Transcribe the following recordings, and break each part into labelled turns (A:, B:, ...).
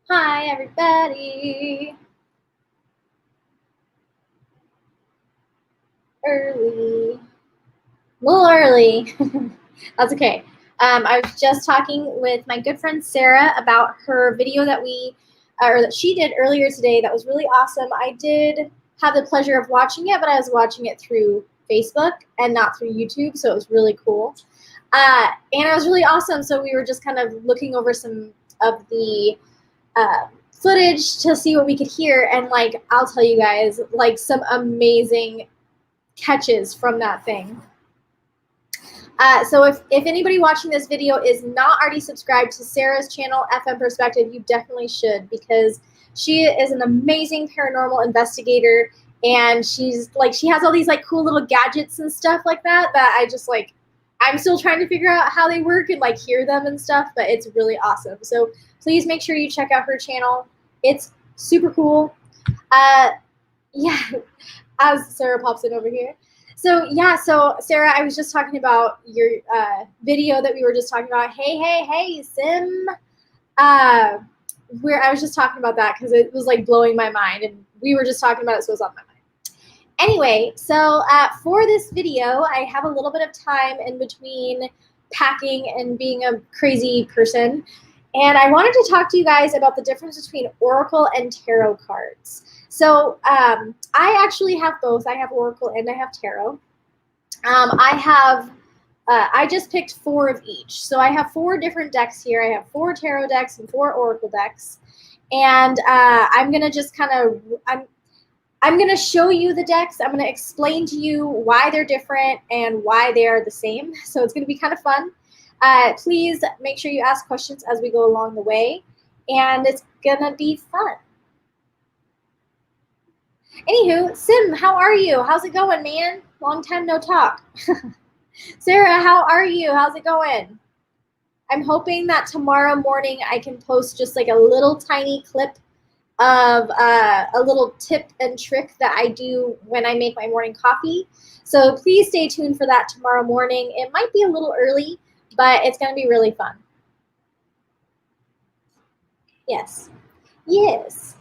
A: Hi, everybody. Early. A little early. That's okay. I was just talking with my good friend Sarah about her video that or that she did earlier today. That was really awesome. I did have the pleasure of watching it, but I was watching it through Facebook and not through YouTube, so it was really cool. And it was really awesome. So we were just kind of looking over some of the footage to see what we could hear, and like I'll tell you guys, like some amazing catches from that thing. So if anybody watching this video is not already subscribed to Sarah's channel, FM Perspective, you definitely should, because she is an amazing paranormal investigator, and she has all these like cool little gadgets and stuff like that I just like, I'm still trying to figure out how they work and like hear them and stuff, but it's really awesome. So please make sure you check out her channel. It's super cool. Yeah, as Sarah pops in over here. So yeah, so Sarah, I was just talking about your video that we were just talking about. Hey, Sim. Uh, where I was just talking about that because it was like blowing my mind, and we were just talking about it, so it was on my mind. Anyway, so for this video, I have a little bit of time in between packing and being a crazy person, and I wanted to talk to you guys about the difference between Oracle and Tarot cards. So I actually have both. I have Oracle and I have Tarot. I just picked 4 of each. So I have 4 different decks here. I have 4 Tarot decks and 4 Oracle decks. And I'm going to just kind of, I'm going to show you the decks. I'm going to explain to you why they're different and why they are the same. So it's going to be kind of fun. Please make sure you ask questions as we go along the way. And it's going to be fun. Anywho, Sim, how are you? How's it going, man? Long time no talk. Sarah, how are you? How's it going? I'm hoping that tomorrow morning I can post just like a little tiny clip of a little tip and trick that I do when I make my morning coffee. So please stay tuned for that tomorrow morning. It might be a little early, but it's going to be really fun. Yes. Yes.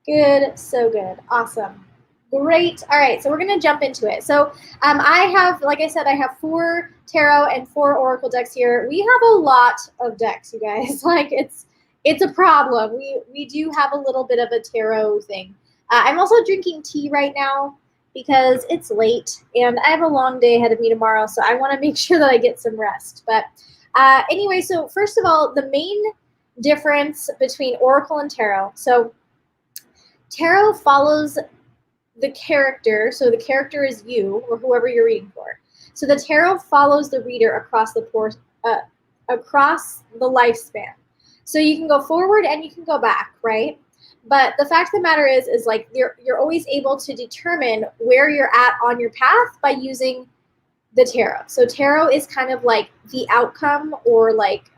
A: Good. So good. Awesome. Great. All right, so we're going to jump into it. So I have, like I said, I have 4 tarot and 4 oracle decks here. We have a lot of decks, you guys. Like it's a problem. We do have a little bit of a tarot thing. I'm also drinking tea right now because it's late and I have a long day ahead of me tomorrow, so I want to make sure that I get some rest. But anyway, so first of all, the main difference between oracle and tarot. So tarot follows the character, so the character is you or whoever you're reading for. So the tarot follows the reader across the lifespan. So you can go forward and you can go back, right? But the fact of the matter is like you're always able to determine where you're at on your path by using the tarot. So tarot is kind of like the outcome, or like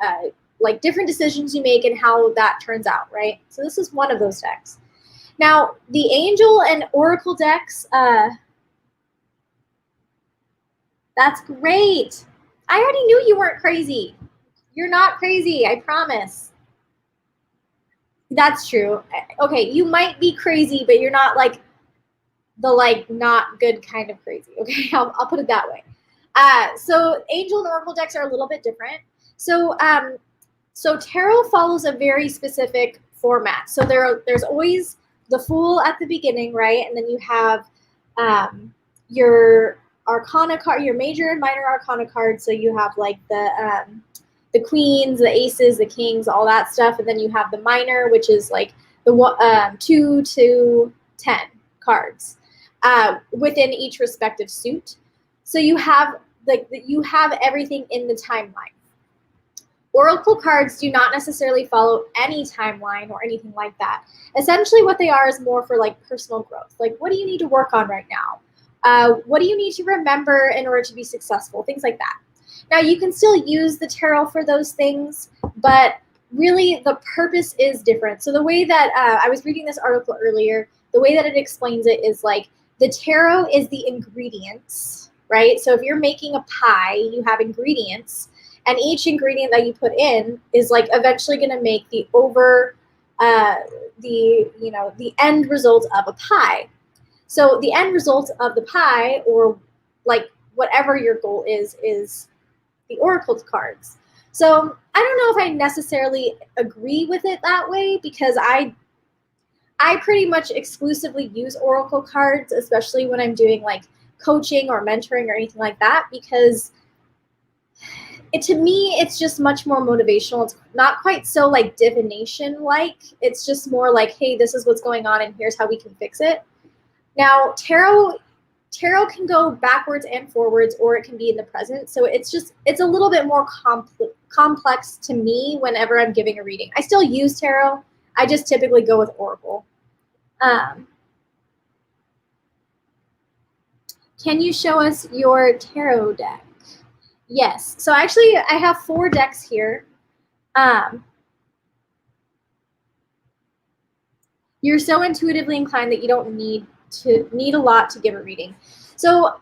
A: different decisions you make and how that turns out, right? So this is one of those decks. Now, the Angel and Oracle decks, that's great. I already knew you weren't crazy. You're not crazy, I promise. That's true. Okay, you might be crazy, but you're not like the like not good kind of crazy. Okay, I'll put it that way. So Angel and Oracle decks are a little bit different. So so tarot follows a very specific format. So there's always the Fool at the beginning, right? And then you have your Arcana card, your major and minor Arcana cards. So you have like the queens, the aces, the kings, all that stuff, and then you have the minor, which is like the 2 to 10 cards within each respective suit. So you have you have everything in the timeline. Oracle cards do not necessarily follow any timeline or anything like that. Essentially what they are is more for like personal growth. Like, what do you need to work on right now? What do you need to remember in order to be successful? Things like that. Now, you can still use the tarot for those things, but really the purpose is different. So the way that I was reading this article earlier, the way that it explains it is like the tarot is the ingredients, right? So if you're making a pie, you have ingredients. And each ingredient that you put in is like eventually going to make the the end result of a pie. So the end result of the pie, or like whatever your goal is the oracle cards. So I don't know if I necessarily agree with it that way, because I pretty much exclusively use oracle cards, especially when I'm doing like coaching or mentoring or anything like that, because to me, it's just much more motivational. It's not quite so like divination-like. It's just more like, hey, this is what's going on and here's how we can fix it. Now, tarot can go backwards and forwards, or it can be in the present. So it's a little bit more complex to me whenever I'm giving a reading. I still use tarot. I just typically go with oracle. Can you show us your tarot deck? Yes. So actually, I have 4 decks here. You're so intuitively inclined that you don't need a lot to give a reading. So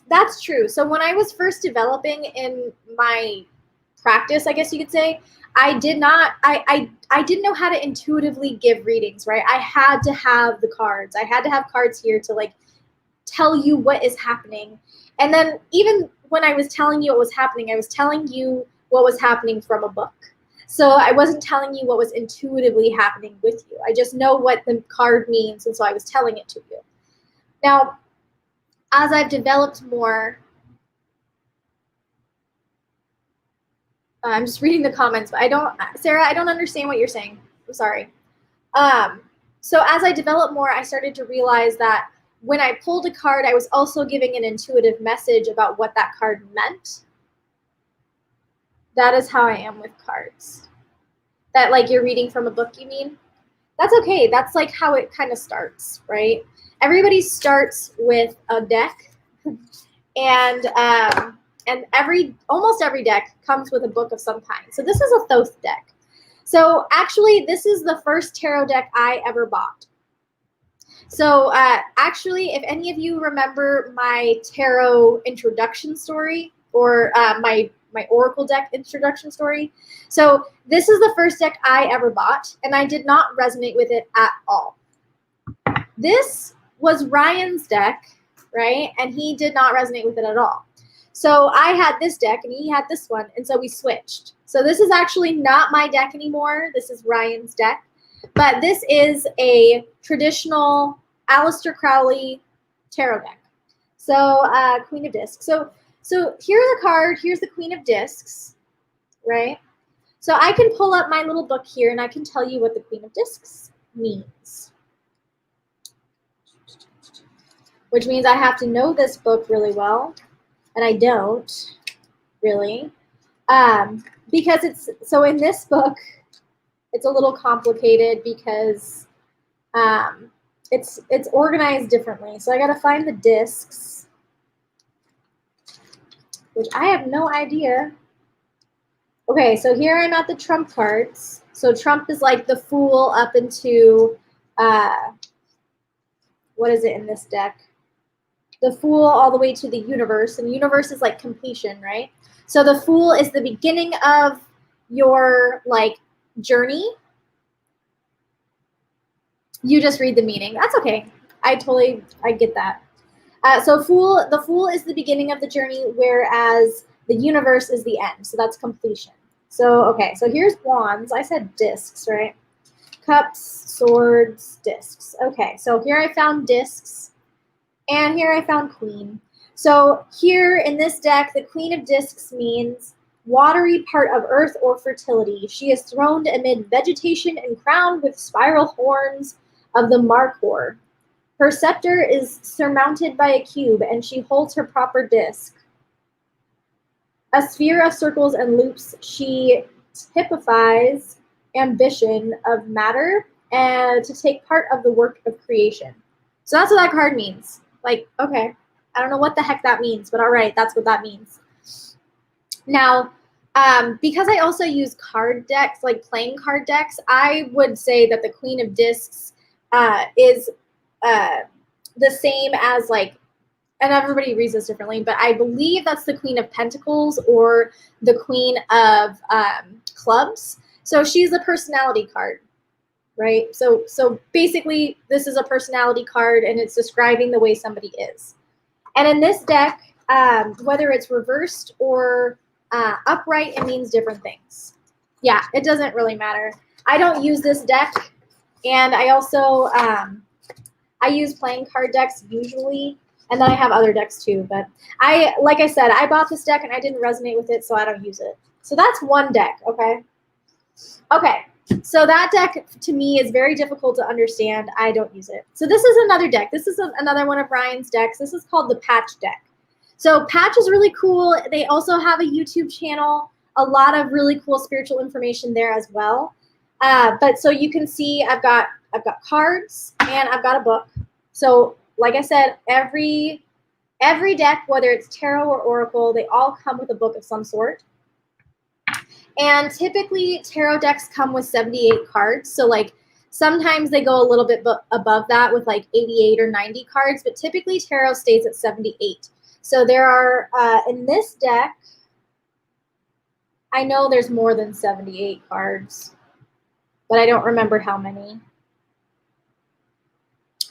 A: that's true. So when I was first developing in my practice, I guess you could say, I didn't know how to intuitively give readings, right? I had to have the cards. I had to have cards here to like tell you what is happening. And then even when I was telling you what was happening, I was telling you what was happening from a book. So I wasn't telling you what was intuitively happening with you. I just know what the card means, and so I was telling it to you. Now, as I've developed more, I'm just reading the comments, but Sarah, I don't understand what you're saying. I'm sorry. So as I developed more, I started to realize that when I pulled a card, I was also giving an intuitive message about what that card meant. That is how I am with cards. That like you're reading from a book, you mean? That's okay. That's like how it kind of starts, right? Everybody starts with a deck, and almost every deck comes with a book of some kind. So this is a Thoth deck. So actually, this is the first tarot deck I ever bought. So actually, if any of you remember my tarot introduction story, or my oracle deck introduction story, so this is the first deck I ever bought, and I did not resonate with it at all. This was Ryan's deck, right? And he did not resonate with it at all. So I had this deck and he had this one, and so we switched. So this is actually not my deck anymore. This is Ryan's deck. But this is a traditional Aleister Crowley tarot deck. So Queen of Discs. So here's a card. Here's the Queen of Discs, right? So I can pull up my little book here and I can tell you what the Queen of Discs means. Which means I have to know this book really well. And I don't really. Because so in this book, it's a little complicated because it's organized differently. So I got to find the discs, which I have no idea. Okay, so here I'm at the Trump cards. So Trump is like the Fool up into, what is it in this deck? The Fool all the way to the Universe. And Universe is like completion, right? So the Fool is the beginning of your like journey. You just read the meaning. That's okay. I get that. So the Fool is the beginning of the journey, whereas the Universe is the end. So that's completion. So, okay, so here's wands. I said discs, right? Cups, swords, discs. Okay, so here I found discs, and here I found queen. So here in this deck, the Queen of Discs means watery part of earth or fertility. She is throned amid vegetation and crowned with spiral horns of the Markhor. Her scepter is surmounted by a cube, and she holds her proper disc. A sphere of circles and loops, she typifies ambition of matter and to take part of the work of creation. So that's what that card means. Like, okay, I don't know what the heck that means, but all right, that's what that means. Now, because I also use card decks, like playing card decks, I would say that the Queen of Discs is the same as like and everybody reads this differently, but I believe that's the Queen of Pentacles or the Queen of Clubs. So she's a personality card, right? So basically, this is a personality card, and it's describing the way somebody is. And in this deck, whether it's reversed or upright, it means different things. Yeah, it doesn't really matter. I don't use this deck, and I also I use playing card decks usually, and then I have other decks too. But like I said, I bought this deck and I didn't resonate with it, so I don't use it. So that's one deck, okay? Okay, so that deck to me is very difficult to understand. I don't use it. So this is another deck. This is another one of Ryan's decks. This is called the Patch deck. So Patch is really cool. They also have a YouTube channel, a lot of really cool spiritual information there as well. But so you can see I've got cards and I've got a book. So like I said, every deck, whether it's tarot or oracle, they all come with a book of some sort. And typically tarot decks come with 78 cards. So like sometimes they go a little bit above that with like 88 or 90 cards, but typically tarot stays at 78. So there are, in this deck, I know there's more than 78 cards, but I don't remember how many.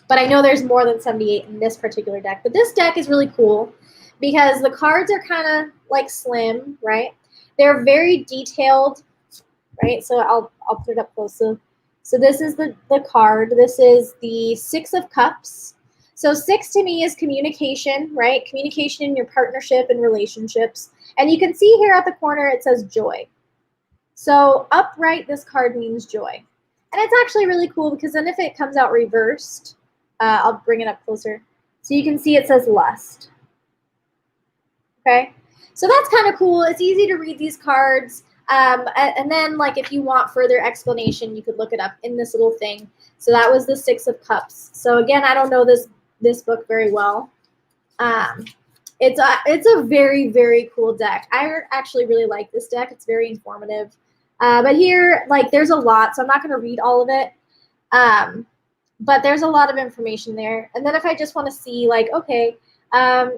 A: But I know there's more than 78 in this particular deck. But this deck is really cool because the cards are kind of like slim, right? They're very detailed, right? So I'll put it up close. So this is the card. This is the Six of Cups. So 6 to me is communication, right? Communication in your partnership and relationships. And you can see here at the corner, it says joy. So upright, this card means joy. And it's actually really cool because then if it comes out reversed, I'll bring it up closer. So you can see it says lust. Okay, so that's kind of cool. It's easy to read these cards. And then like if you want further explanation, you could look it up in this little thing. So that was the Six of Cups. So again, I don't know this book very well. It's a very, very cool deck. I actually really like this deck. It's very informative. But here, like, there's a lot, so I'm not going to read all of it. But there's a lot of information there. And then if I just want to see, like, okay,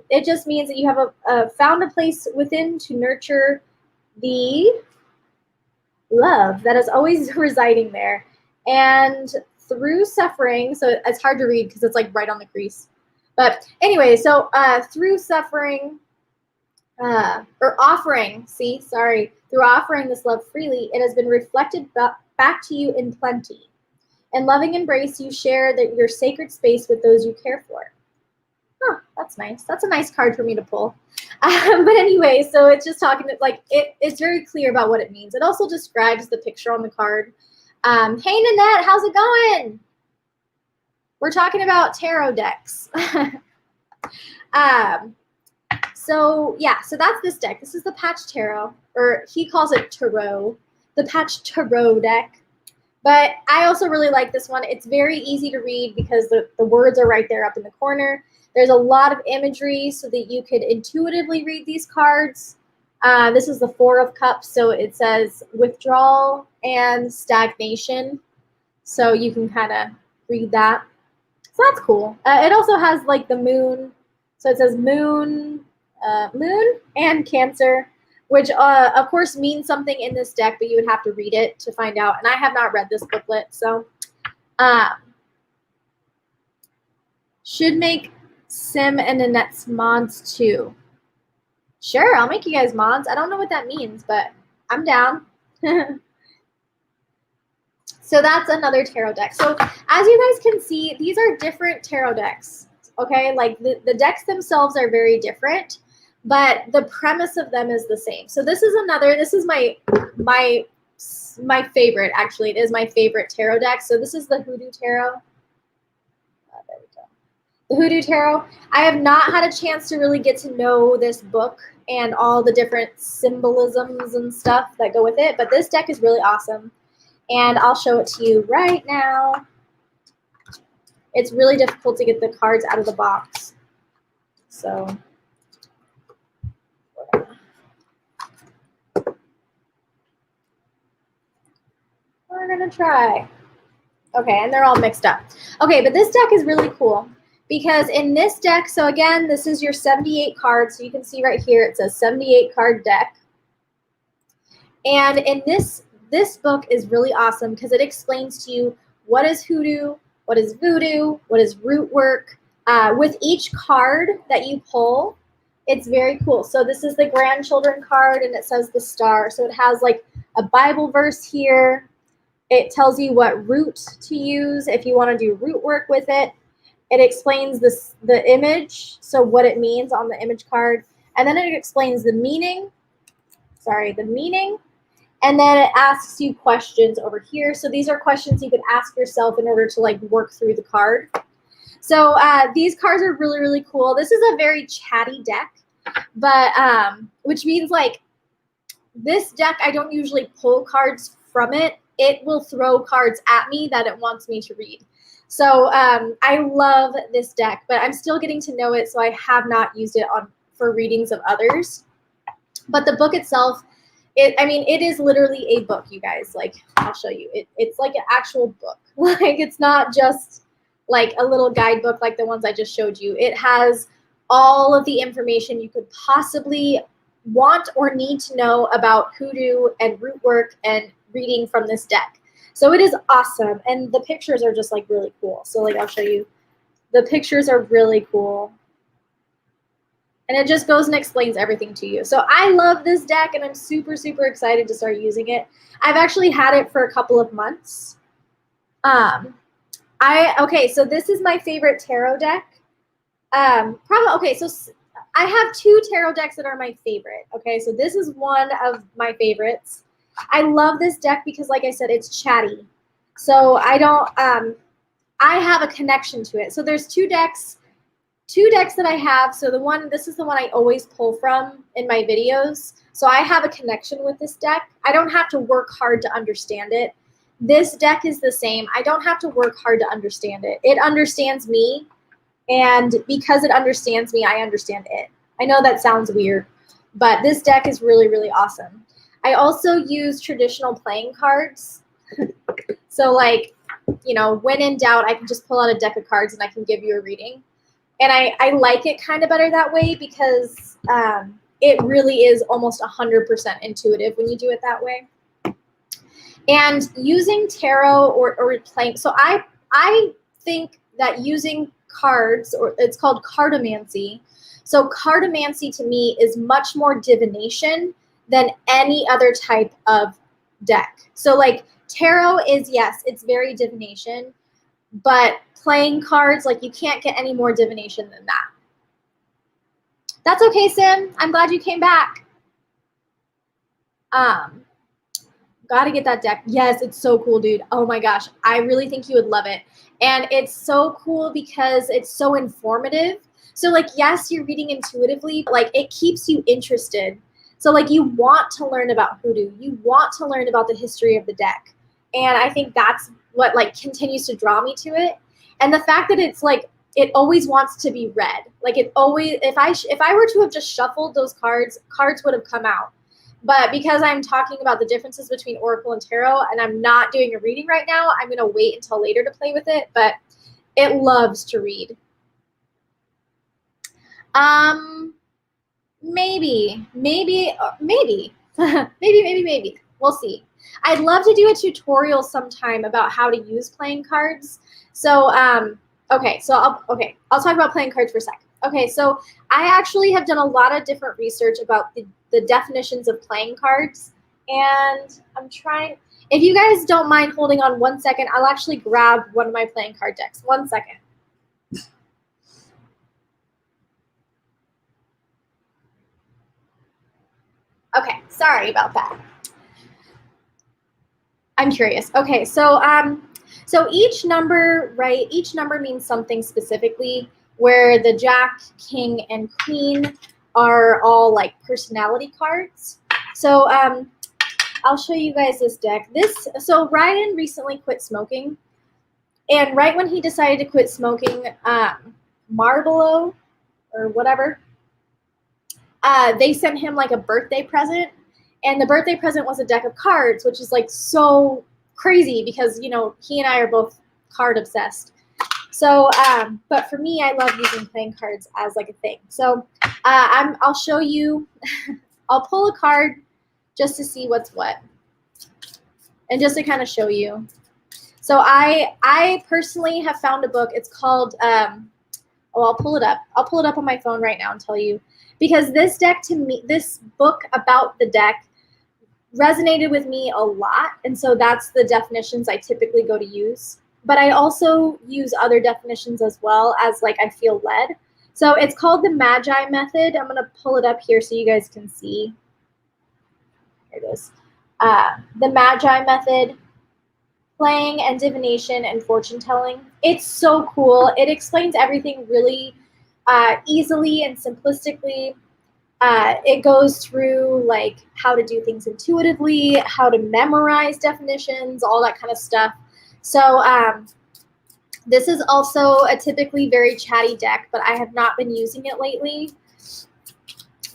A: it just means that you have found a place within to nurture the love that is always residing there. And through suffering, so it's hard to read because it's like right on the crease. But anyway, so through suffering, or offering, through offering this love freely, it has been reflected back to you in plenty. In loving embrace, you share your sacred space with those you care for. Huh, that's nice. That's a nice card for me to pull. But anyway, so it's just talking to, like, it's very clear about what it means. It also describes the picture on the card. Hey, Nanette, how's it going? We're talking about tarot decks. So yeah, so that's this deck. This is the Patch Tarot, or he calls it Tarot, the Patch Tarot deck. But I also really like this one. It's very easy to read because the words are right there up in the corner. There's a lot of imagery so that you could intuitively read these cards. This is the Four of Cups, so it says withdrawal and stagnation. So you can kind of read that. So that's cool. It also has like the moon. So it says moon and Cancer, which of course means something in this deck, but you would have to read it to find out. And I have not read this booklet, so should make Sim and Nanette's mods too. Sure, I'll make you guys mods. I don't know what that means, but I'm down. So that's another tarot deck. So as you guys can see, these are different tarot decks. Okay, like the decks themselves are very different, but the premise of them is the same. So this is my favorite, actually. It is my favorite tarot deck. So this is the Hoodoo Tarot. There we go. The Hoodoo Tarot. I have not had a chance to really get to know this book and all the different symbolisms and stuff that go with it, but this deck is really awesome. And I'll show it to you right now. It's really difficult to get the cards out of the box. So we're gonna try. Okay, and they're all mixed up. Okay, but this deck is really cool because in this deck, so again, this is your 78 cards. So you can see right here, it says 78 card deck. And in this book is really awesome because it explains to you what is hoodoo, what is voodoo, what is root work. With each card that you pull, it's very cool. So this is the grandchildren card, and it says the star. So it has like a Bible verse here. It tells you what root to use if you want to do root work with it. It explains the image, so what it means on the image card. And then it explains the meaning. And then it asks you questions over here. So these are questions you could ask yourself in order to like work through the card. So these cards are really, really cool. This is a very chatty deck, but which means like this deck, I don't usually pull cards from it. It will throw cards at me that it wants me to read. So I love this deck, but I'm still getting to know it, so I have not used it for readings of others. But the book itself, it is literally a book, you guys. Like, I'll show you. It's like an actual book. Like, it's not just like a little guidebook like the ones I just showed you. It has all of the information you could possibly want or need to know about hoodoo and root work and reading from this deck. So it is awesome. And the pictures are just like really cool. So like, I'll show you. The pictures are really cool. And it just goes and explains everything to you. So I love this deck, and I'm super, super excited to start using it. I've actually had it for a couple of months. Okay, so this is my favorite tarot deck. So I have two tarot decks that are my favorite. Okay, so this is one of my favorites. I love this deck because, like I said, it's chatty. So I have a connection to it. So there's two decks that I have. So this is the one I always pull from in my videos. So I have a connection with this deck. I don't have to work hard to understand it. This deck is the same. I don't have to work hard to understand it. It understands me, and because it understands me, I understand it. I know that sounds weird, but this deck is really, really awesome. I also use traditional playing cards. So like, when in doubt, I can just pull out a deck of cards and I can give you a reading. And I like it kind of better that way because it really is almost 100% intuitive when you do it that way. And using tarot or playing, so I think that using cards, or it's called cartomancy. So cartomancy to me is much more divination than any other type of deck. So like tarot is, yes, it's very divination, but playing cards, like you can't get any more divination than that. That's okay, Sim. I'm glad you came back. Gotta get that deck. Yes, it's so cool, dude. Oh my gosh. I really think you would love it. And it's so cool because it's so informative. So like, yes, you're reading intuitively, but like it keeps you interested. So like you want to learn about hoodoo. You want to learn about the history of the deck. And I think that's what like continues to draw me to it. And the fact that it's like, it always wants to be read. Like it always, if I were to have just shuffled those cards would have come out. But because I'm talking about the differences between Oracle and Tarot, and I'm not doing a reading right now, I'm going to wait until later to play with it. But it loves to read. Maybe. We'll see. I'd love to do a tutorial sometime about how to use playing cards. So, okay, so I'll talk about playing cards for a second. Okay, so I actually have done a lot of different research about the definitions of playing cards, and I'm trying, if you guys don't mind holding on 1 second, I'll actually grab one of my playing card decks. 1 second. Okay, sorry about that. I'm curious. Okay, so each number, right? Each number means something specifically, where the Jack, King, and Queen are all like personality cards. So I'll show you guys this deck. So Ryan recently quit smoking, and right when he decided to quit smoking, Marlboro or whatever, they sent him like a birthday present. And the birthday present was a deck of cards, which is like so crazy because, he and I are both card obsessed. So, but for me, I love using playing cards as like a thing. So I'll show you, I'll pull a card just to see what's what. And just to kind of show you. So I personally have found a book. It's called, I'll pull it up. I'll pull it up on my phone right now and tell you. Because this deck to me, this book about the deck resonated with me a lot. And so that's the definitions I typically go to use. But I also use other definitions as well as like I feel led. So it's called the Magi Method. I'm going to pull it up here so you guys can see. Here it is. The Magi Method, playing and divination and fortune telling. It's so cool. It explains everything really easily and simplistically. It goes through like how to do things intuitively, how to memorize definitions, all that kind of stuff. So this is also a typically very chatty deck, but I have not been using it lately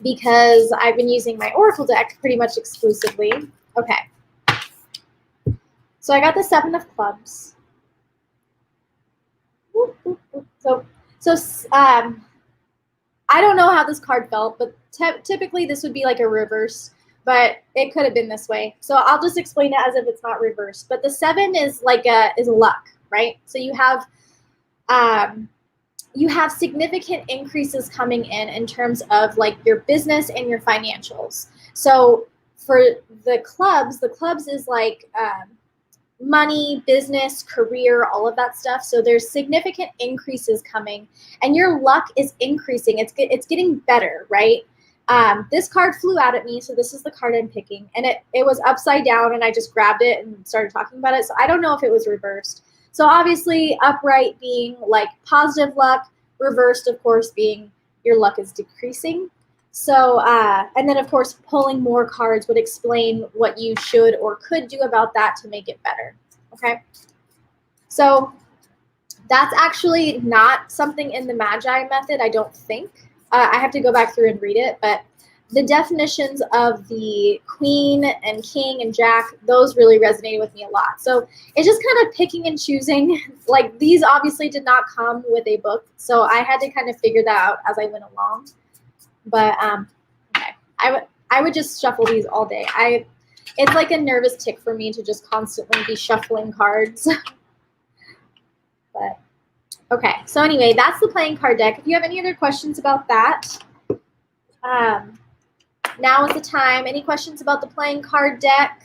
A: because I've been using my Oracle deck pretty much exclusively. Okay. So I got the 7 of clubs. So I don't know how this card felt, but typically this would be like a reverse, but it could have been this way. So I'll just explain it as if it's not reversed. But the 7 is like is luck, right? So you have significant increases coming in terms of like your business and your financials. So for the clubs is like money, business, career, all of that stuff. So there's significant increases coming and your luck is increasing. It's getting better, right? This card flew out at me, so this is the card I'm picking. And it was upside down and I just grabbed it and started talking about it. So I don't know if it was reversed. So obviously upright being like positive luck, reversed of course being your luck is decreasing. So, and then of course, pulling more cards would explain what you should or could do about that to make it better, okay? So that's actually not something in the Magi Method, I don't think. I have to go back through and read it, but the definitions of the Queen and King and Jack, those really resonated with me a lot. So it's just kind of picking and choosing. Like these obviously did not come with a book, so I had to kind of figure that out as I went along. But okay, I would just shuffle these all day. It's like a nervous tick for me to just constantly be shuffling cards. But okay, so anyway, that's the playing card deck. If you have any other questions about that, now is the time. Any questions about the playing card deck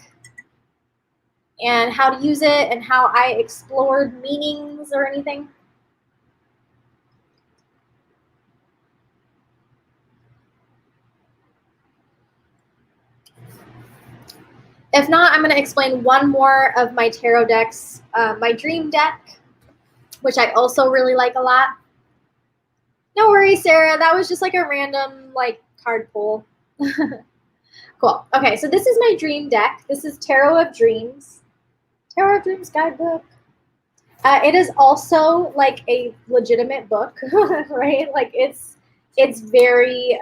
A: and how to use it and how I explored meanings or anything? If not, I'm going to explain one more of my tarot decks, my dream deck, which I also really like a lot. No worries, Sarah. That was just like a random like card pull. Cool. Okay, so this is my dream deck. This is Tarot of Dreams. Tarot of Dreams guidebook. It is also like a legitimate book, right? Like it's very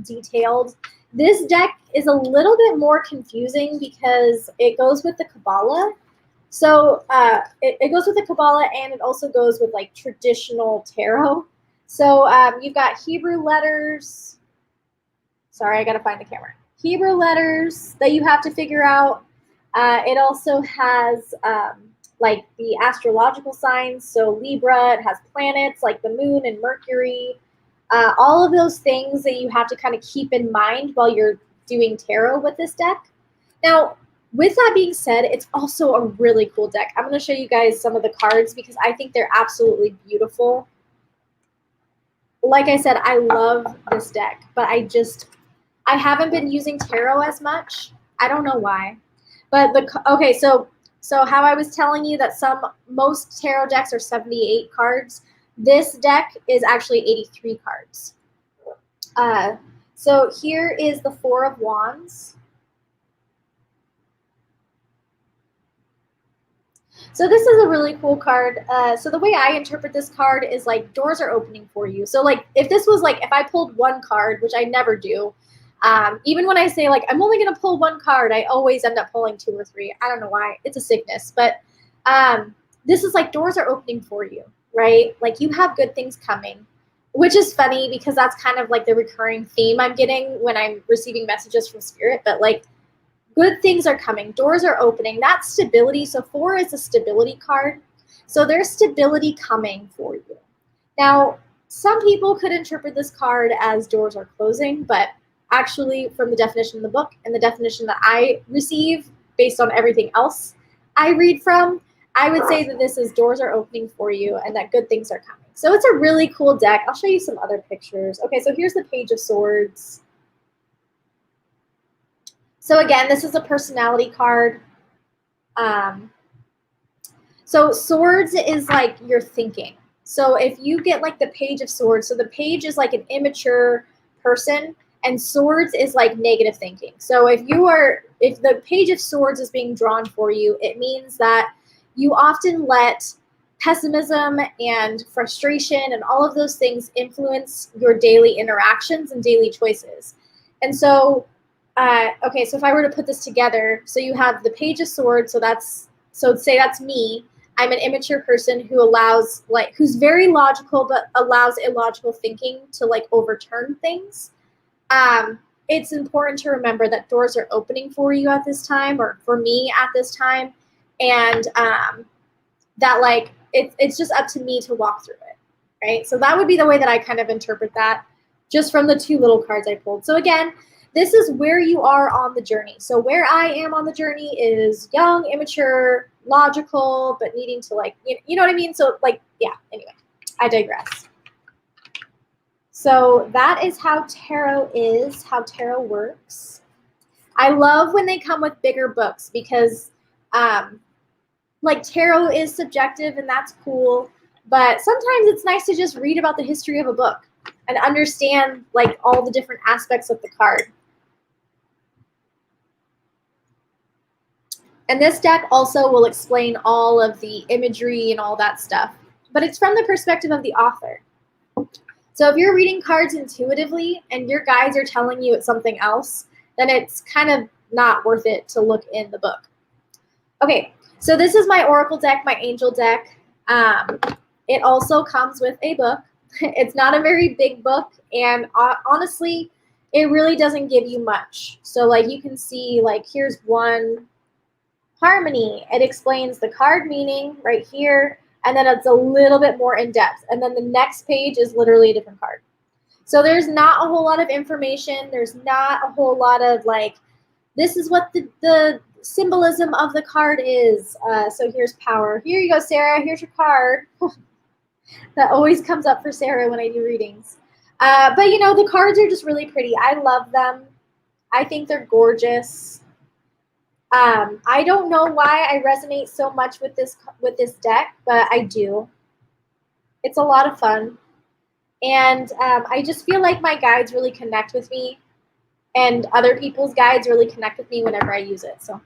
A: detailed. This deck is a little bit more confusing because it goes with the Kabbalah. So it goes with the Kabbalah and it also goes with like traditional tarot. So you've got Hebrew letters. Sorry, I got to find the camera. Hebrew letters that you have to figure out. It also has like the astrological signs. So Libra, it has planets like the moon and Mercury. All of those things that you have to kind of keep in mind while you're doing tarot with this deck. Now, with that being said, it's also a really cool deck. I'm going to show you guys some of the cards because I think they're absolutely beautiful. Like I said, I love this deck, but I haven't been using tarot as much. I don't know why. But okay, so how I was telling you that most tarot decks are 78 cards. This deck is actually 83 cards. So here is the 4 of Wands. So this is a really cool card. So the way I interpret this card is like doors are opening for you. So like if this was like, if I pulled one card, which I never do, even when I say like, I'm only going to pull one card, I always end up pulling 2 or 3. I don't know why. It's a sickness. But this is like doors are opening for you, right? Like you have good things coming, which is funny because that's kind of like the recurring theme I'm getting when I'm receiving messages from spirit. But like good things are coming, doors are opening. That's stability. So 4 is a stability card. So there's stability coming for you. Now, some people could interpret this card as doors are closing, but actually from the definition in the book and the definition that I receive based on everything else I read from, I would say that this is doors are opening for you and that good things are coming. So it's a really cool deck. I'll show you some other pictures. Okay, so here's the Page of Swords. So again, this is a personality card. So swords is like your thinking. So if you get like the Page of Swords, so the page is like an immature person, and swords is like negative thinking. So if the Page of Swords is being drawn for you, it means that you often let pessimism and frustration and all of those things influence your daily interactions and daily choices. And so, okay, so if I were to put this together, so you have the Page of Swords, so say that's me. I'm an immature person who's very logical, but allows illogical thinking to like overturn things. It's important to remember that doors are opening for you at this time, or for me at this time, and that like it's just up to me to walk through it, right? So that would be the way that I kind of interpret that, just from the 2 little cards I pulled. So again, this is where you are on the journey. So where I am on the journey is young, immature, logical, but needing to like, you know what I mean? So like, yeah, anyway, I digress. So that is how tarot is, how tarot works. I love when they come with bigger books because like tarot is subjective and that's cool, but sometimes it's nice to just read about the history of a book and understand like all the different aspects of the card. And this deck also will explain all of the imagery and all that stuff, but it's from the perspective of the author. So if you're reading cards intuitively and your guides are telling you it's something else, then it's kind of not worth it to look in the book. Okay, so this is my Oracle deck, my Angel deck. It also comes with a book. It's not a very big book, and honestly, it really doesn't give you much. So like you can see, like here's one, Harmony. It explains the card meaning right here, and then it's a little bit more in depth. And then the next page is literally a different card. So there's not a whole lot of information. There's not a whole lot of like, this is what the symbolism of the card is. So here's Power. Here you go, Sarah. Here's your card. That always comes up for Sarah when I do readings. But you know, the cards are just really pretty. I love them. I think they're gorgeous. I don't know why I resonate so much with this deck, but I do. It's a lot of fun. And I just feel like my guides really connect with me, and other people's guides really connect with me whenever I use it. So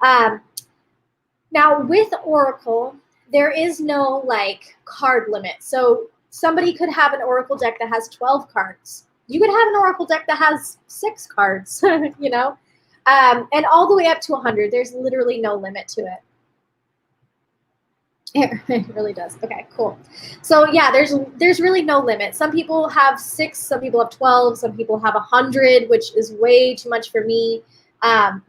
A: now with Oracle, there is no like card limit. So somebody could have an Oracle deck that has 12 cards. You could have an Oracle deck that has 6 cards, you know? And all the way up to 100. There's literally no limit to it. It really does. Okay, cool. So yeah, there's really no limit. Some people have 6, some people have 12, some people have 100, which is way too much for me.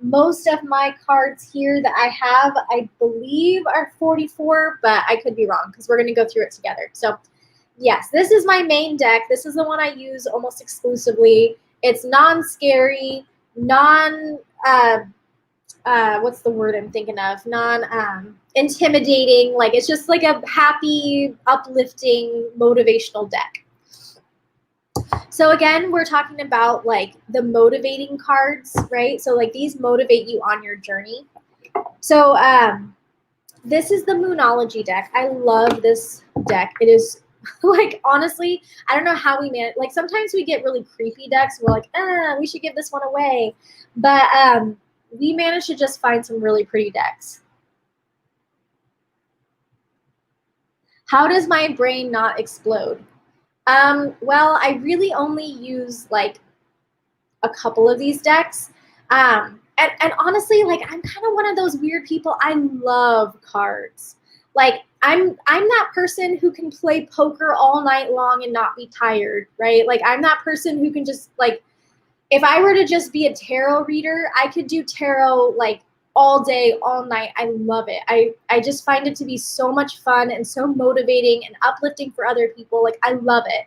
A: Most of my cards here that I have, I believe, are 44, but I could be wrong because we're going to go through it together. So yes, this is my main deck. This is the one I use almost exclusively. It's non-scary, what's the word I'm thinking of? Intimidating. Like it's just like a happy, uplifting, motivational deck. So again, we're talking about like the motivating cards, right? So like these motivate you on your journey. So this is the Moonology deck. I love this deck. It is like, honestly, I don't know how we manage. Like sometimes we get really creepy decks. We're like, we should give this one away. But we managed to just find some really pretty decks. How does my brain not explode? Well, I really only use like a couple of these decks. And honestly, like I'm kind of one of those weird people. I love cards. Like I'm that person who can play poker all night long and not be tired, right? Like I'm that person who can just like, if I were to just be a tarot reader, I could do tarot like all day, all night. I love it. I just find it to be so much fun and so motivating and uplifting for other people. Like I love it.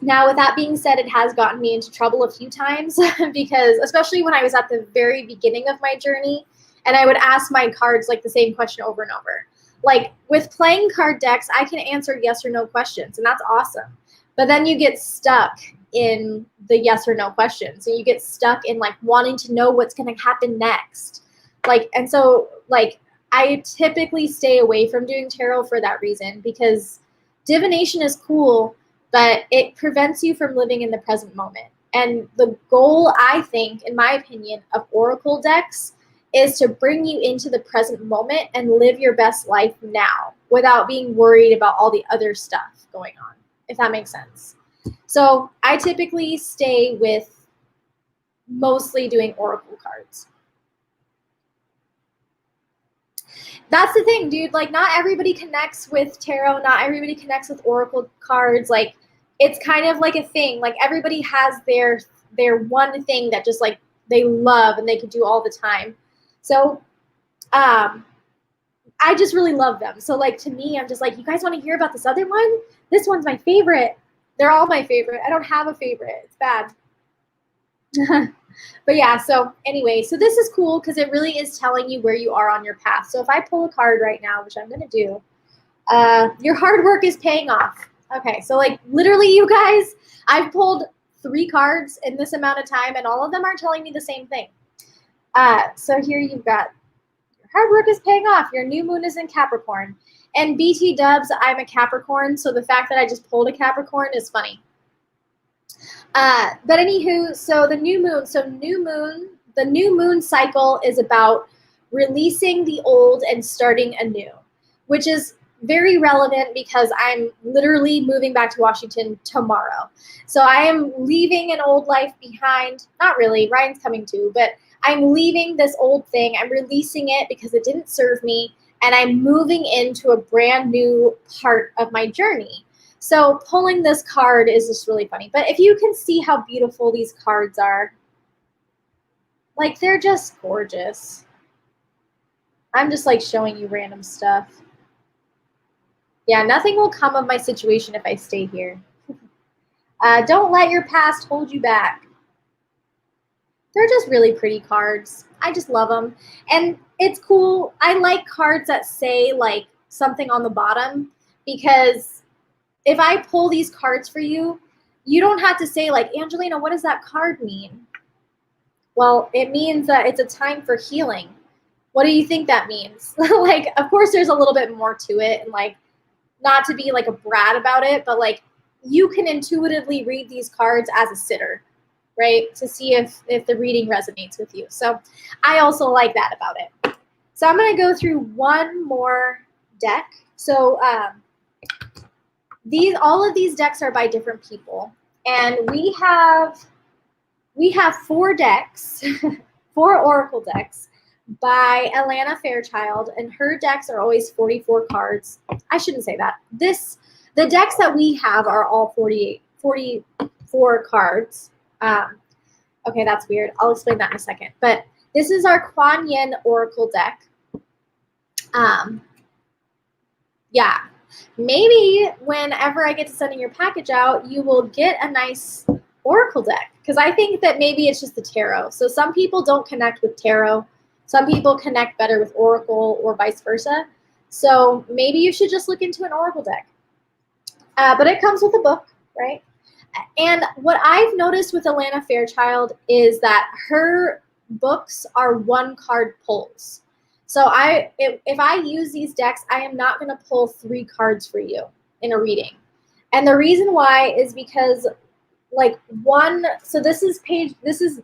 A: Now, with that being said, it has gotten me into trouble a few times because especially when I was at the very beginning of my journey and I would ask my cards like the same question over and over. Like with playing card decks, I can answer yes or no questions, and that's awesome. But then you get stuck in the yes or no questions. So you get stuck in like wanting to know what's going to happen next. Like, and so like I typically stay away from doing tarot for that reason, because divination is cool, but it prevents you from living in the present moment. And the goal, I think, in my opinion, of oracle decks is to bring you into the present moment and live your best life now without being worried about all the other stuff going on, if that makes sense. So I typically stay with mostly doing oracle cards. That's the thing, dude. Like, not everybody connects with tarot. Not everybody connects with oracle cards. Like, it's kind of like a thing. Like, everybody has their one thing that just, like, they love and they can do all the time. So, I just really love them. So, like, to me, I'm just like, you guys want to hear about this other one? This one's my favorite. They're all my favorite. I don't have a favorite. It's bad. But yeah, so anyway, so this is cool because it really is telling you where you are on your path. So if I pull a card right now, which I'm going to do, your hard work is paying off. Okay, so like literally, you guys, I've pulled 3 cards in this amount of time, and all of them are telling me the same thing. So here you've got your hard work is paying off. Your new moon is in Capricorn. And BT dubs, I'm a Capricorn, so the fact that I just pulled a Capricorn is funny. But anywho, so the new moon, the new moon cycle is about releasing the old and starting anew, which is very relevant because I'm literally moving back to Washington tomorrow. So I am leaving an old life behind. Not really, Ryan's coming too, but I'm leaving this old thing. I'm releasing it because it didn't serve me, and I'm moving into a brand new part of my journey. So pulling this card is just really funny. But if you can see how beautiful these cards are, like they're just gorgeous. I'm just like showing you random stuff. Yeah, nothing will come of my situation if I stay here. Don't let your past hold you back. They're just really pretty cards. I just love them. And it's cool. I like cards that say like something on the bottom, because if I pull these cards for you, you don't have to say like, Angelina, what does that card mean? Well, it means that it's a time for healing. What do you think that means? Like, of course, there's a little bit more to it, and like, not to be like a brat about it, but like, you can intuitively read these cards as a sitter, right? To see if the reading resonates with you. So I also like that about it. So I'm going to go through one more deck. So, all of these decks are by different people, and we have 4 decks, 4 oracle decks by Alana Fairchild, and her decks are always 44 cards. I shouldn't say that. The decks that we have are all 44 cards. Okay, that's weird. I'll explain that in a second. But this is our Kuan Yin oracle deck. Yeah. Maybe whenever I get to sending your package out, you will get a nice oracle deck, because I think that maybe it's just the tarot. So some people don't connect with tarot. Some people connect better with oracle, or vice versa. So maybe you should just look into an oracle deck. But it comes with a book, right? And what I've noticed with Alana Fairchild is that her books are 1-card pulls. So if I use these decks, I am not going to pull 3 cards for you in a reading. And the reason why is because like so this is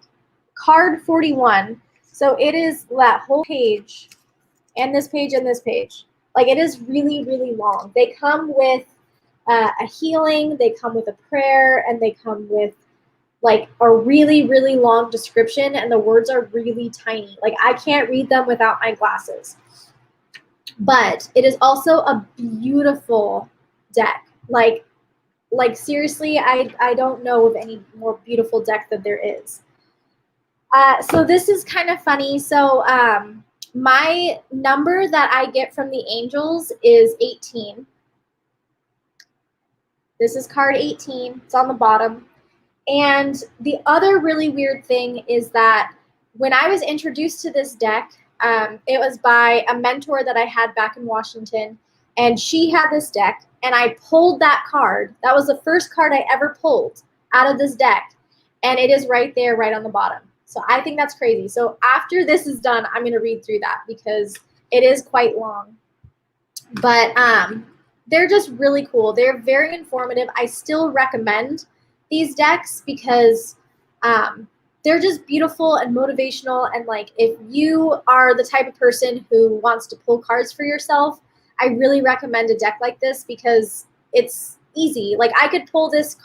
A: card 41. So it is that whole page and this page and this page. Like, it is really, really long. They come with a healing, they come with a prayer, and they come with like a really, really long description, and the words are really tiny. Like, I can't read them without my glasses. But it is also a beautiful deck. Like seriously, I don't know of any more beautiful deck that there is. So this is kind of funny. So my number that I get from the angels is 18. This is card 18. It's on the bottom. And the other really weird thing is that when I was introduced to this deck, it was by a mentor that I had back in Washington, and she had this deck, and I pulled that card. That was the first card I ever pulled out of this deck, and it is right there, right on the bottom. So I think that's crazy. So after this is done, I'm going to read through that because it is quite long. But they're just really cool. They're very informative. I still recommend these decks because they're just beautiful and motivational. And like, if you are the type of person who wants to pull cards for yourself, I really recommend a deck like this because it's easy. Like, I could pull this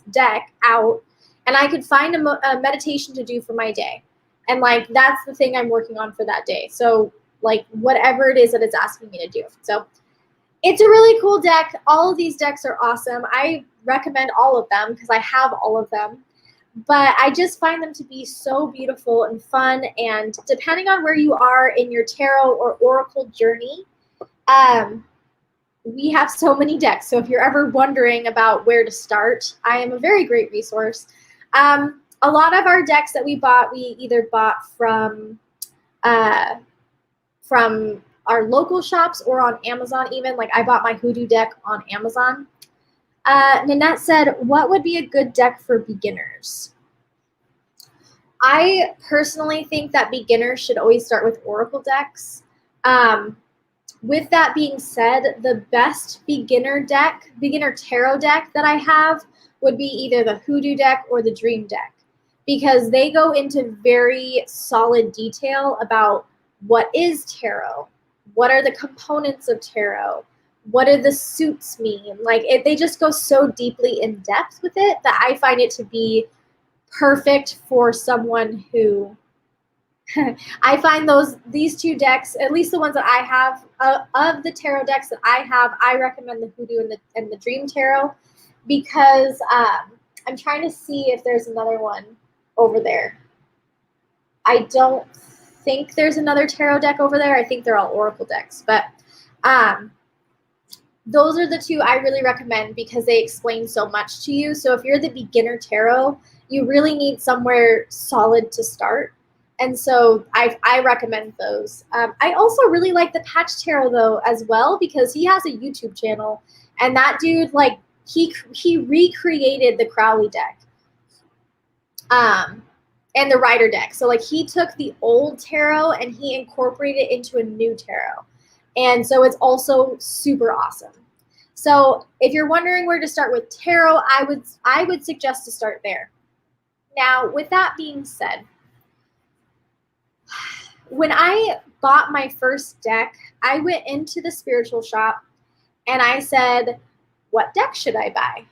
A: deck out and I could find a meditation to do for my day. And like, that's the thing I'm working on for that day. So like, whatever it is that it's asking me to do. So it's a really cool deck. All of these decks are awesome. I recommend all of them because I have all of them. But I just find them to be so beautiful and fun. And depending on where you are in your tarot or oracle journey, we have so many decks. So if you're ever wondering about where to start, I am a very great resource. A lot of our decks that we either bought from our local shops or on Amazon even. Like, I bought my Hoodoo deck on Amazon. Nanette said, what would be a good deck for beginners? I personally think that beginners should always start with oracle decks. With that being said, the best beginner tarot deck that I have would be either the Hoodoo deck or the Dream deck, because they go into very solid detail about what is tarot, what are the components of tarot, what do the suits mean. Like, they just go so deeply in depth with it that I find it to be perfect for someone who I find these two decks, at least the ones that I have, of the tarot decks that I have, I recommend the Hoodoo and the Dream Tarot, because I'm trying to see if there's another one over there. I don't think there's another tarot deck over there. I think they're all oracle decks, but those are the two I really recommend because they explain so much to you. So if you're the beginner tarot, you really need somewhere solid to start. And so I recommend those. I also really like the Patch Tarot though as well, because he has a YouTube channel, and that dude, like, he recreated the Crowley deck. And the Rider deck. So like, he took the old tarot and he incorporated it into a new tarot. And so it's also super awesome. So if you're wondering where to start with tarot, I would suggest to start there. Now, with that being said, when I bought my first deck, I went into the spiritual shop and I said, what deck should I buy?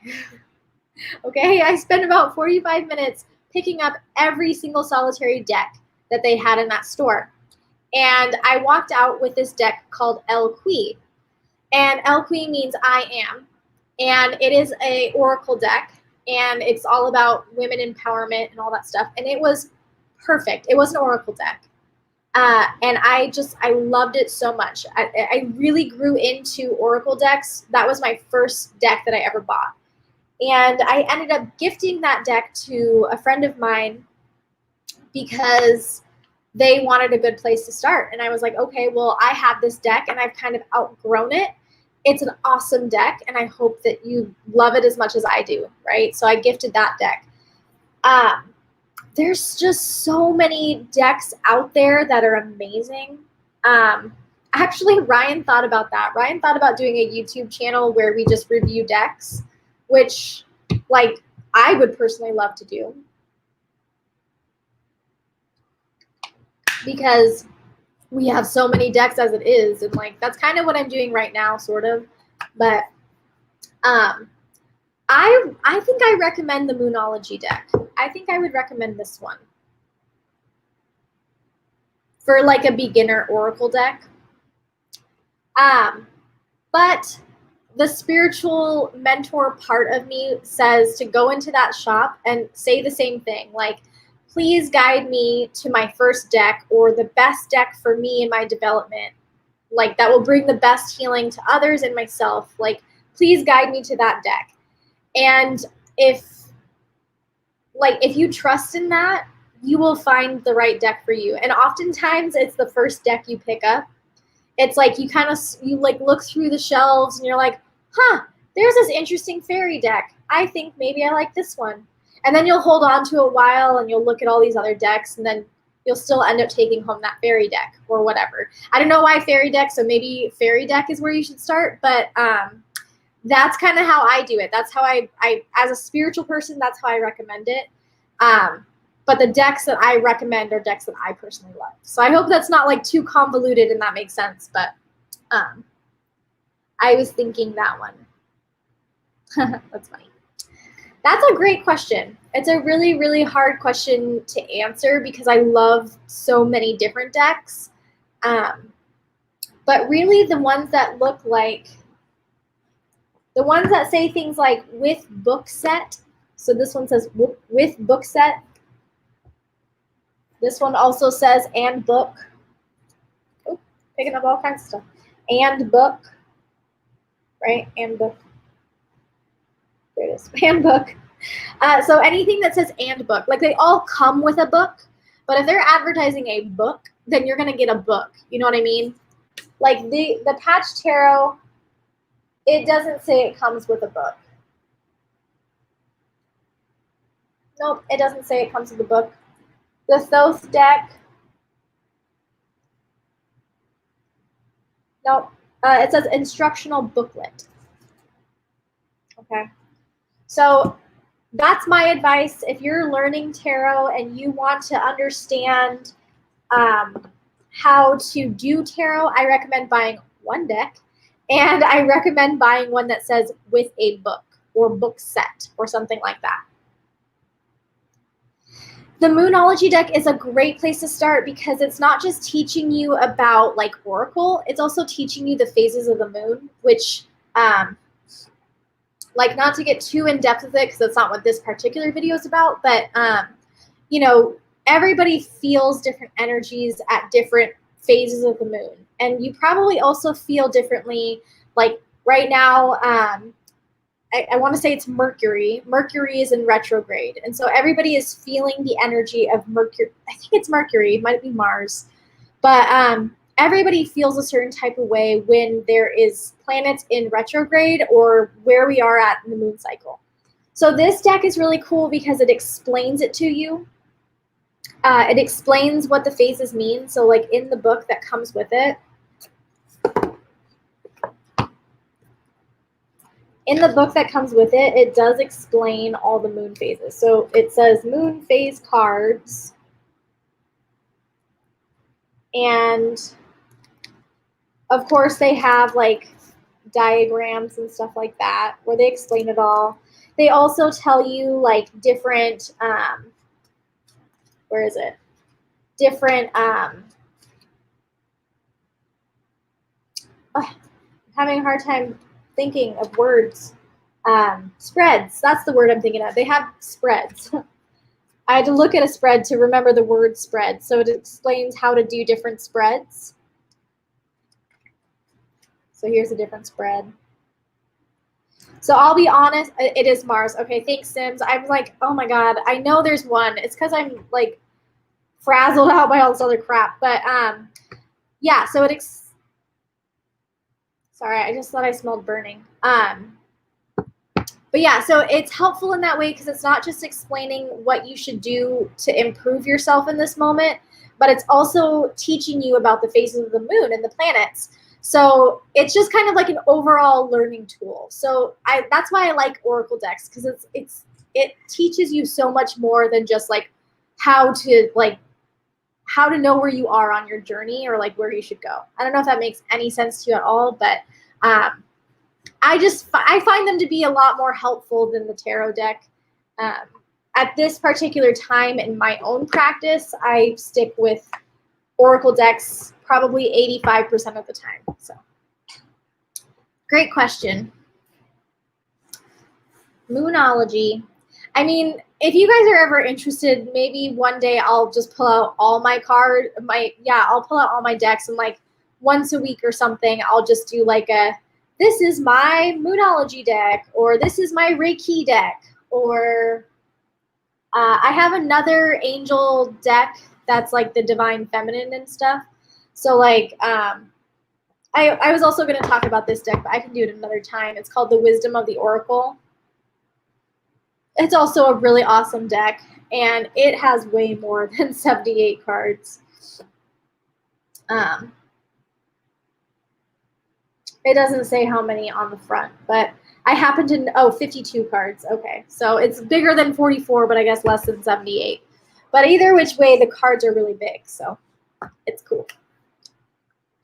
A: Okay, I spent about 45 minutes picking up every single solitary deck that they had in that store. And I walked out with this deck called El Qui. And El Qui means I am. And it is a oracle deck. And it's all about women empowerment and all that stuff. And it was perfect. It was an oracle deck. And I loved it so much. I really grew into oracle decks. That was my first deck that I ever bought. And I ended up gifting that deck to a friend of mine because they wanted a good place to start. And I was like, okay, well, I have this deck and I've kind of outgrown it. It's an awesome deck, and I hope that you love it as much as I do, right? So I gifted that deck. There's just so many decks out there that are amazing. Actually, Ryan thought about that. Ryan thought about doing a YouTube channel where we just review decks, which, like, I would personally love to do. Because we have so many decks as it is, and like, that's kind of what I'm doing right now, sort of. But I think I recommend the Moonology deck. I think I would recommend this one for like a beginner oracle deck. But the spiritual mentor part of me says to go into that shop and say the same thing. Like, please guide me to my first deck or the best deck for me in my development. Like, that will bring the best healing to others and myself. Like, please guide me to that deck. And if you trust in that, you will find the right deck for you. And oftentimes it's the first deck you pick up. It's like you look through the shelves and you're like, huh, there's this interesting fairy deck. I think maybe I like this one. And then you'll hold on to it a while and you'll look at all these other decks, and then you'll still end up taking home that fairy deck or whatever. I don't know why fairy deck, so maybe fairy deck is where you should start, but that's kind of how I do it. That's how I as a spiritual person, that's how I recommend it. But the decks that I recommend are decks that I personally love. So I hope that's not like too convoluted and that makes sense, but I was thinking that one. That's funny. That's a great question. It's a really, really hard question to answer because I love so many different decks. But really the ones that look like, the ones that say things like with book set. So this one says with book set. This one also says and book. Oh, picking up all kinds of stuff. And book. Right? And book. There it is. And book. So anything that says and book, like they all come with a book, but if they're advertising a book, then you're going to get a book. You know what I mean? Like the Patch Tarot, it doesn't say it comes with a book. Nope, it doesn't say it comes with a book. The Thoth deck, nope, it says instructional booklet. Okay, so that's my advice. If you're learning tarot and you want to understand how to do tarot, I recommend buying one deck, and I recommend buying one that says with a book or book set or something like that. The Moonology deck is a great place to start because it's not just teaching you about like Oracle, it's also teaching you the phases of the moon, which like not to get too in depth with it because that's not what this particular video is about, but you know, everybody feels different energies at different phases of the moon. And you probably also feel differently, like right now, I want to say it's Mercury. Mercury is in retrograde. And so everybody is feeling the energy of Mercury. I think it's Mercury. It might be Mars. But everybody feels a certain type of way when there is planets in retrograde or where we are at in the moon cycle. So this deck is really cool because it explains it to you. It explains what the phases mean. So like in the book that comes with it, it does explain all the moon phases. So it says moon phase cards. And of course they have like diagrams and stuff like that where they explain it all. They also tell you like different, where is it? Different, I'm having a hard time thinking of words. Spreads, that's the word I'm thinking of. They have spreads. I had to look at a spread to remember the word spread. So it explains how to do different spreads. So here's a different spread. So I'll be honest, it is Mars. Okay, thanks, Sims. I'm like, oh my God, I know there's one. It's because I'm like frazzled out by all this other crap. But yeah, so sorry, I just thought I smelled burning. But yeah, so it's helpful in that way because it's not just explaining what you should do to improve yourself in this moment, but it's also teaching you about the phases of the moon and the planets. So it's just kind of like an overall learning tool. So that's why I like Oracle decks, because it teaches you so much more than just like how to know where you are on your journey or like where you should go. I don't know if that makes any sense to you at all, but I find them to be a lot more helpful than the tarot deck. At this particular time in my own practice, I stick with Oracle decks probably 85% of the time. So Great question. Moonology. I mean, if you guys are ever interested, maybe one day I'll just pull out all my I'll pull out all my decks, and like once a week or something, I'll just do like this is my Moonology deck, or this is my Reiki deck, or I have another angel deck that's like the Divine Feminine and stuff. So like, I was also going to talk about this deck, but I can do it another time. It's called the Wisdom of the Oracle. It's also a really awesome deck, and it has way more than 78 cards. It doesn't say how many on the front, but I happen to know 52 cards. Okay, so it's bigger than 44, but I guess less than 78. But either which way, the cards are really big, so it's cool.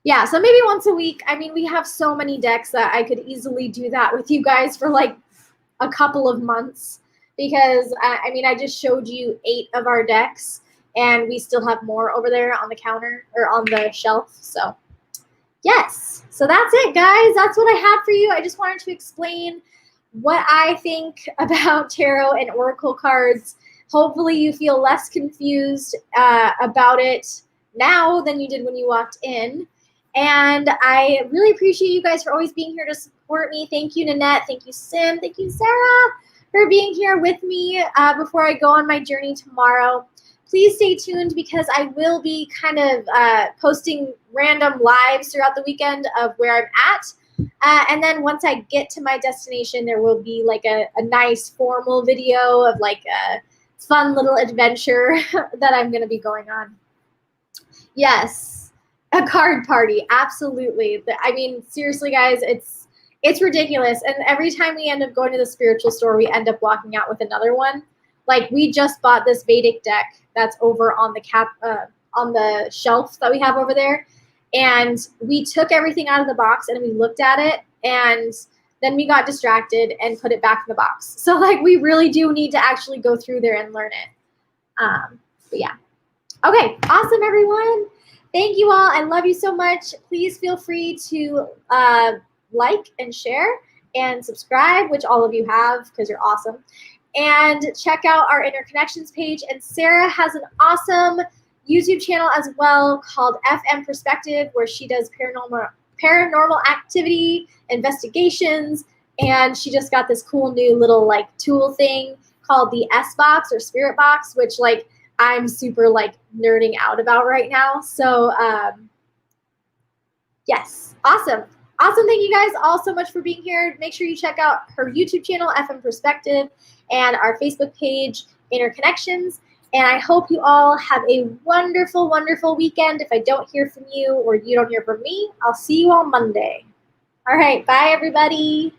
A: Yeah, so maybe once a week. I mean, we have so many decks that I could easily do that with you guys for like a couple of months, because I mean, I just showed you 8 of our decks, and we still have more over there on the counter or on the shelf. So yes, so that's it, guys. That's what I had for you. I just wanted to explain what I think about tarot and oracle cards. Hopefully you feel less confused about it now than you did when you walked in. And I really appreciate you guys for always being here to support me. Thank you, Nanette. Thank you, Sim. Thank you, Sarah, for being here with me before I go on my journey tomorrow. Please stay tuned, because I will be kind of posting random lives throughout the weekend of where I'm at. And then once I get to my destination, there will be like a nice formal video of like a fun little adventure that I'm going to be going on. Yes, a card party. Absolutely. I mean, seriously, guys, it's ridiculous. And every time we end up going to the spiritual store, we end up walking out with another one. Like, we just bought this Vedic deck that's over on the shelf that we have over there. And we took everything out of the box and we looked at it, and then we got distracted and put it back in the box. So like, we really do need to actually go through there and learn it. But yeah. Okay, awesome, everyone. Thank you all. I love you so much. Please feel free to like and share and subscribe, which all of you have because you're awesome. And check out our Interconnections page. And Sarah has an awesome YouTube channel as well called FM Perspective, where she does paranormal activity investigations. And she just got this cool new little like tool thing called the S box or Spirit box, which like I'm super like nerding out about right now. So yes, awesome. Awesome. Thank you guys all so much for being here. Make sure you check out her YouTube channel, FM Perspective, and our Facebook page, Interconnections. And I hope you all have a wonderful, wonderful weekend. If I don't hear from you or you don't hear from me, I'll see you on Monday. All right. Bye, everybody.